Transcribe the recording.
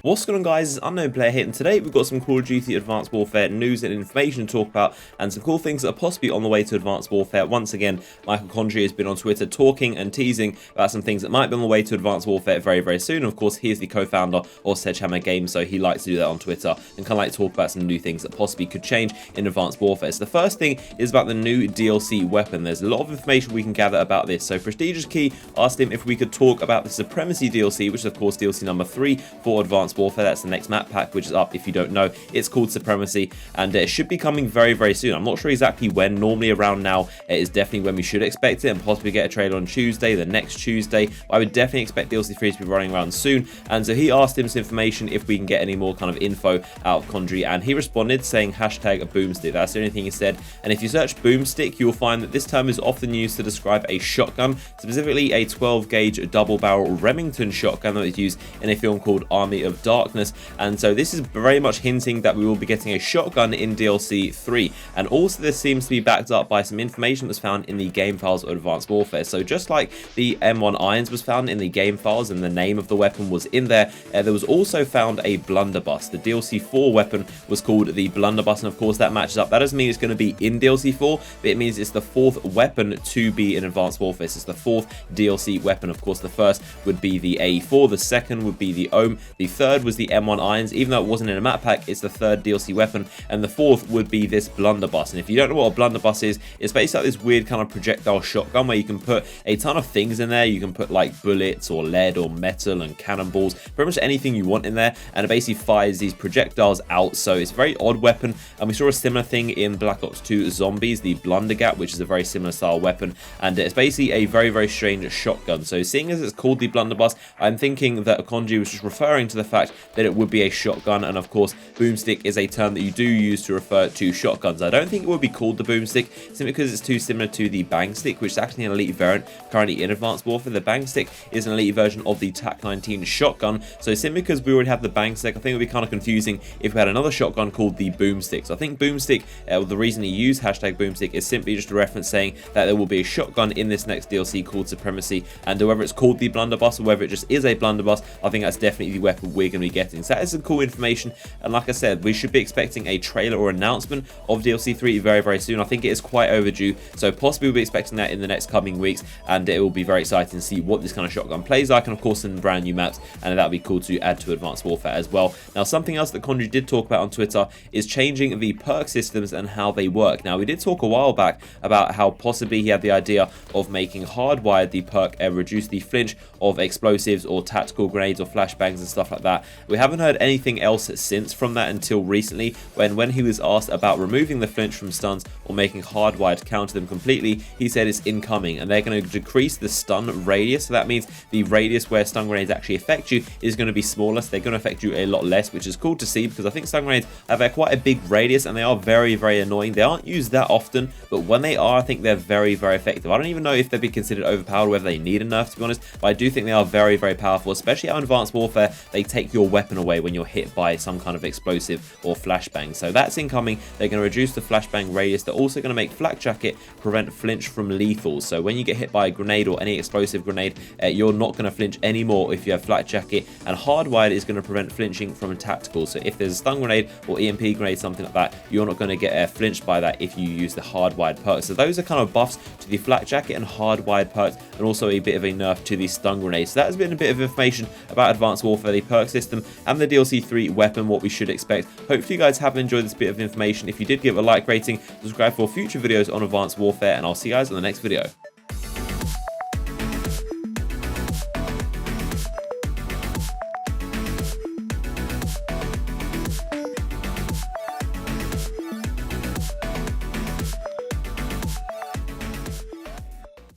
What's going on, guys? It's Unknown Player here, and today we've got some Call of Duty Advanced Warfare news and information to talk about, and some cool things that are possibly on the way to Advanced Warfare. Once again, Michael Condrey has been on Twitter talking and teasing about some things that might be on the way to Advanced Warfare very, very soon. Of course, he is the co-founder of Sledgehammer Games, so he likes to do that on Twitter and kind of like talk about some new things that possibly could change in Advanced Warfare. So the first thing is about the new DLC weapon. There's a lot of information we can gather about this. So Prestigious Key asked him if we could talk about the Supremacy DLC, which is of course DLC number 3 for Advanced Warfare. That's the next map pack, which is up. If you don't know, it's called Supremacy, and it should be coming very, very soon. I'm not sure exactly when. Normally around now it is definitely when we should expect it, and possibly get a trailer on Tuesday, the next Tuesday. I would definitely expect DLC 3 to be running around soon, and so he asked him some information if we can get any more kind of info out of Condrey, and he responded saying hashtag boomstick. That's the only thing he said. And if you search boomstick, you'll find that this term is often used to describe a shotgun, specifically a 12 gauge double barrel Remington shotgun that was used in a film called Army of Darkness. And so this is very much hinting that we will be getting a shotgun in DLC 3. And also this seems to be backed up by some information that was found in the game files of Advanced Warfare. So just like the M1 Irons was found in the game files and the name of the weapon was in there, there was also found a Blunderbuss. The DLC 4 weapon was called the Blunderbuss, and of course that matches up. That doesn't mean it's going to be in DLC 4, but it means it's the 4th weapon to be in Advanced Warfare. So it's the 4th DLC weapon. Of course the first would be the A4, the second would be the Ohm, the third was the M1 Irons. Even though it wasn't in a map pack, it's the 3rd DLC weapon, and the 4th would be this Blunderbuss. And if you don't know what a Blunderbuss is, it's basically like this weird kind of projectile shotgun where you can put a ton of things in there. You can put like bullets or lead or metal and cannonballs, pretty much anything you want in there, and it basically fires these projectiles out. So it's a very odd weapon, and we saw a similar thing in Black Ops 2 Zombies, the Blundergat, which is a very similar style weapon, and it's basically a very, very strange shotgun. So seeing as it's called the Blunderbuss, I'm thinking that Condrey was just referring to the fact that it would be a shotgun, and of course boomstick is a term that you do use to refer to shotguns. I don't think it would be called the boomstick simply because it's too similar to the bang stick, which is actually an elite variant currently in Advanced Warfare. The bang stick is an elite version of the TAC-19 shotgun, so simply because we already have the bang stick, I think it would be kind of confusing if we had another shotgun called the boomstick. So I think boomstick, the reason he used hashtag boomstick is simply just a reference saying that there will be a shotgun in this next DLC called Supremacy, and whether it's called the Blunderbuss or whether it just is a Blunderbuss, I think that's definitely the weapon we're going to be getting. So that is some cool information, and like I said, we should be expecting a trailer or announcement of DLC 3 very, very soon. I think it is quite overdue, so possibly we'll be expecting that in the next coming weeks, and it will be very exciting to see what this kind of shotgun plays like, and of course some brand new maps, and that'll be cool to add to Advanced Warfare as well. Now, something else that Condrey did talk about on Twitter is changing the perk systems and how they work. Now, we did talk a while back about how possibly he had the idea of making Hardwired the perk reduce the flinch of explosives or tactical grenades or flashbangs and stuff like that. We haven't heard anything else since from that until recently, when he was asked about removing the flinch from stuns or making Hardwired counter them completely, he said it's incoming, and they're going to decrease the stun radius. So that means the radius where stun grenades actually affect you is going to be smaller, so they're going to affect you a lot less, which is cool to see because I think stun grenades have quite a big radius and they are very, very annoying. They aren't used that often, but when they are, I think they're very, very effective. I don't even know if they'd be considered overpowered, whether they need a nerf, to be honest, but I do think they are very, very powerful, especially out in Advanced Warfare. They take your weapon away when you're hit by some kind of explosive or flashbang. So that's incoming. They're going to reduce the flashbang radius. They're also going to make Flak Jacket prevent flinch from lethal. So when you get hit by a grenade or any explosive grenade, you're not going to flinch anymore if you have Flak Jacket, and Hardwired is going to prevent flinching from tactical. So if there's a stun grenade or EMP grenade, something like that, you're not going to get flinched by that if you use the Hardwired perk. So those are kind of buffs to the Flak Jacket and Hardwired perks, and also a bit of a nerf to the stun grenade. So that has been a bit of information about Advanced Warfare, the perk system, and the DLC 3 weapon, what we should expect. Hopefully you guys have enjoyed this bit of information. If you did, give a like rating, subscribe for future videos on Advanced Warfare, and I'll see you guys in the next video.